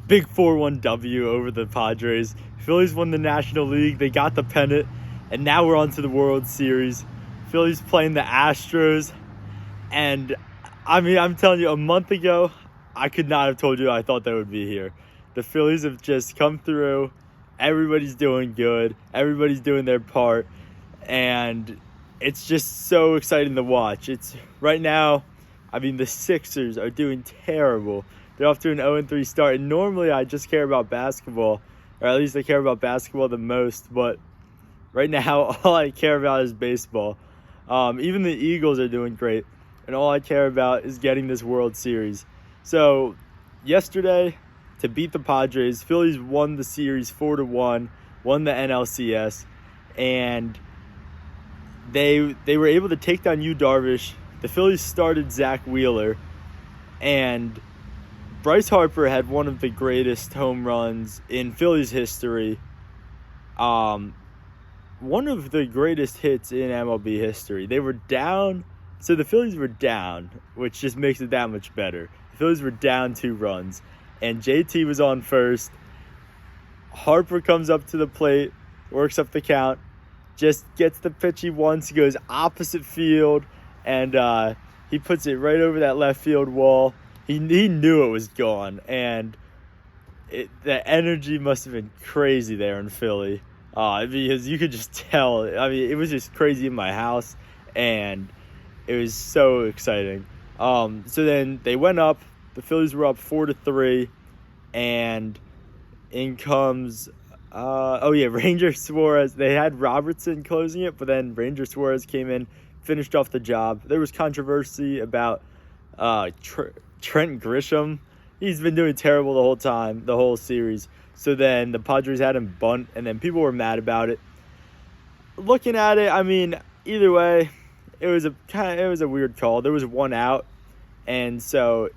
big 4-1 W over the Padres. Phillies won the National League. They got the pennant, and now we're on to the World Series. Phillies playing the Astros, and I mean, I'm telling you, a month ago, I could not have told you I thought they would be here. The Phillies have just come through. Everybody's doing good. Everybody's doing their part, and it's just so exciting to watch. It's right now, I mean, the Sixers are doing terrible. They're off to an 0-3 start, and normally I just care about basketball, or at least I care about basketball the most, but right now all I care about is baseball. Even the Eagles are doing great, and all I care about is getting this World Series. So yesterday, to beat the Padres, Phillies won the series 4-1, won the NLCS, and they were able to take down Yu Darvish. The Phillies started Zach Wheeler, and Bryce Harper had one of the greatest home runs in Phillies history. One of the greatest hits in MLB history. They were down, so the Phillies were down, which just makes it that much better. The Phillies were down 2 runs, and JT was on first. Harper comes up to the plate, works up the count, just gets the pitch he wants, goes opposite field, and he puts it right over that left field wall. He knew it was gone, and the energy must have been crazy there in Philly. Because you could just tell. I mean, it was just crazy in my house, and it was so exciting. So then they went up. The Phillies were up 4-3, and in comes, Ranger Suarez. They had Robertson closing it, but then Ranger Suarez came in, finished off the job. There was controversy about Trent Grisham. He's been doing terrible the whole time, the whole series. So then the Padres had him bunt, and then people were mad about it. Looking at it, I mean, either way, it was a weird call. There was 1 out, and so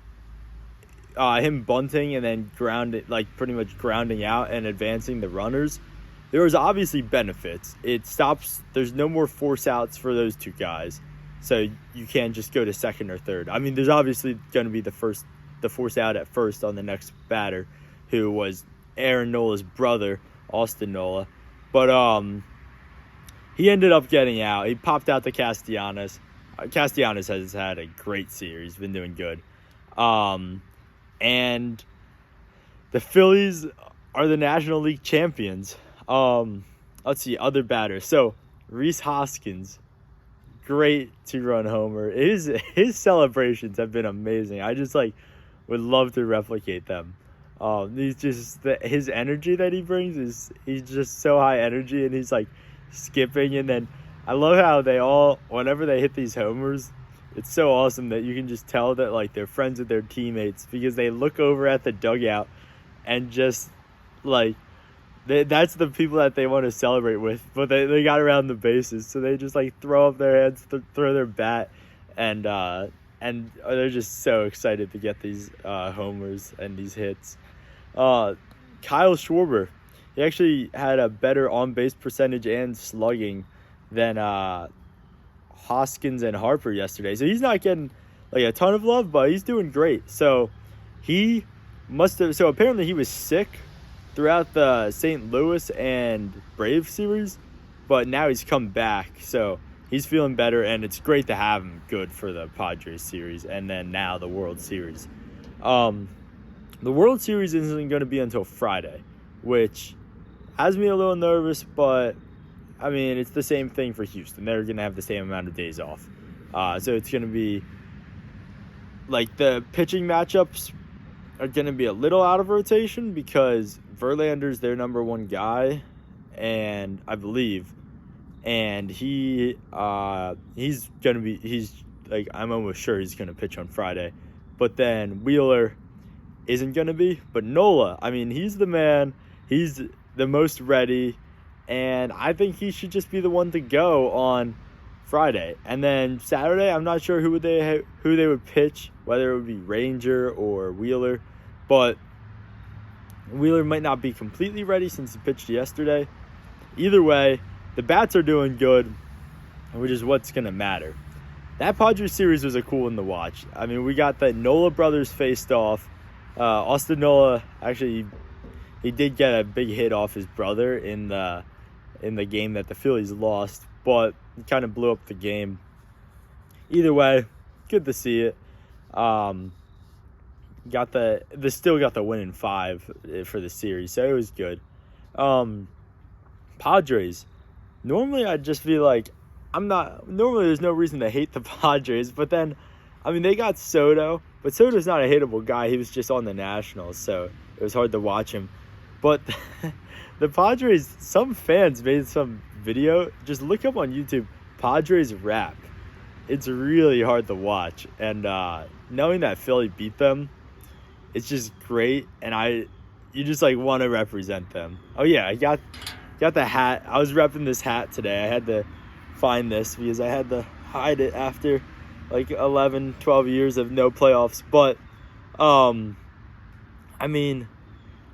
him bunting and then pretty much grounding out and advancing the runners, there was obviously benefits. It stops. There's no more force outs for those 2 guys, so you can't just go to second or third. I mean, there's obviously going to be the force out at first on the next batter, who was Aaron Nola's brother, Austin Nola. But he ended up getting out. He popped out to Castellanos. Castellanos has had a great series, been doing good. And the Phillies are the National League champions. Let's see, other batters. So, Rhys Hoskins, great 2-run homer. His celebrations have been amazing. I just would love to replicate them. His energy that he brings he's just so high energy, and he's skipping, and then I love how they all, whenever they hit these homers, it's so awesome that you can just tell that they're friends with their teammates, because they look over at the dugout and just that's the people that they want to celebrate with, but they got around the bases, so they just throw up their hands, throw their bat, and they're just so excited to get these homers and these hits. Kyle Schwarber, he actually had a better on-base percentage and slugging than Hoskins and Harper yesterday. So he's not getting a ton of love, but he's doing great. So he so apparently he was sick throughout the St. Louis and Braves series, but now he's come back. So he's feeling better, and it's great to have him good for the Padres series and then now the World Series. The World Series isn't going to be until Friday, which has me a little nervous, but, I mean, it's the same thing for Houston. They're going to have the same amount of days off. So it's going to be, the pitching matchups are going to be a little out of rotation, because Verlander's their number 1 guy, and I believe, and he's I'm almost sure he's going to pitch on Friday. But then Wheeler isn't going to be. But Nola, I mean, he's the man. He's the most ready, and I think he should just be the one to go on Friday. And then Saturday, I'm not sure who they would pitch, whether it would be Ranger or Wheeler. But Wheeler might not be completely ready since he pitched yesterday. Either way, the bats are doing good, which is what's going to matter. That Padres series was a cool one to watch. I mean, we got the Nola brothers faced off. Austin Nola actually he did get a big hit off his brother in the game that the Phillies lost, but he kind of blew up the game. Either way, good to see it. Still got the win in 5 for the series, so it was good. Padres. Normally I'd just be like, normally there's no reason to hate the Padres, but then, I mean, they got Soto, but Soto's not a hittable guy. He was just on the Nationals, so it was hard to watch him. But the Padres, some fans made some video. Just look up on YouTube, Padres rap. It's really hard to watch. And knowing that Philly beat them, it's just great. And you just like want to represent them. Oh yeah, I got the hat. I was repping this hat today. I had to find this because I had to hide it after like 11, 12 years of no playoffs. But, I mean,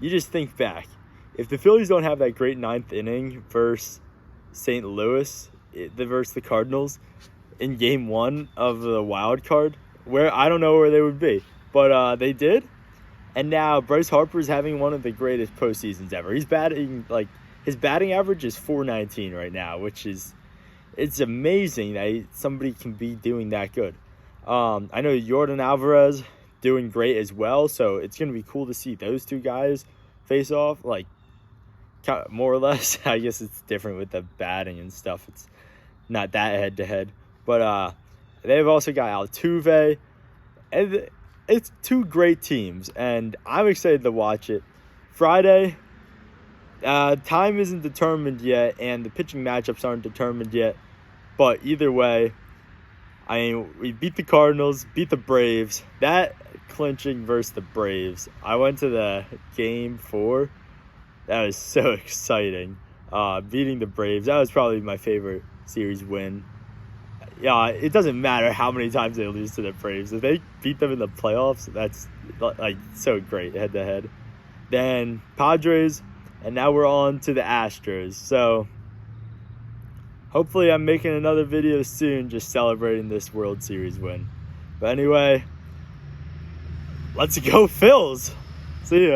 you just think back. If the Phillies don't have that great 9th inning versus St. Louis, versus the Cardinals in Game 1 of the wild card, where I don't know where they would be. But they did. And now Bryce Harper's having one of the greatest postseasons ever. He's batting, like, his batting average is .419 right now, which is, it's amazing that somebody can be doing that good. I know Jordan Alvarez doing great as well, so it's going to be cool to see those two guys face off, like, more or less. I guess it's different with the batting and stuff. It's not that head-to-head. But they've also got Altuve. And it's two great teams, and I'm excited to watch it. Friday, time isn't determined yet, and the pitching matchups aren't determined yet. But either way, I mean, we beat the Cardinals, beat the Braves. That clinching versus the Braves. I went to the Game 4. That was so exciting. Beating the Braves. That was probably my favorite series win. Yeah, it doesn't matter how many times they lose to the Braves. If they beat them in the playoffs, that's like so great head-to-head. Then Padres, and now we're on to the Astros. So hopefully I'm making another video soon just celebrating this World Series win. But anyway, let's go Phils. See ya.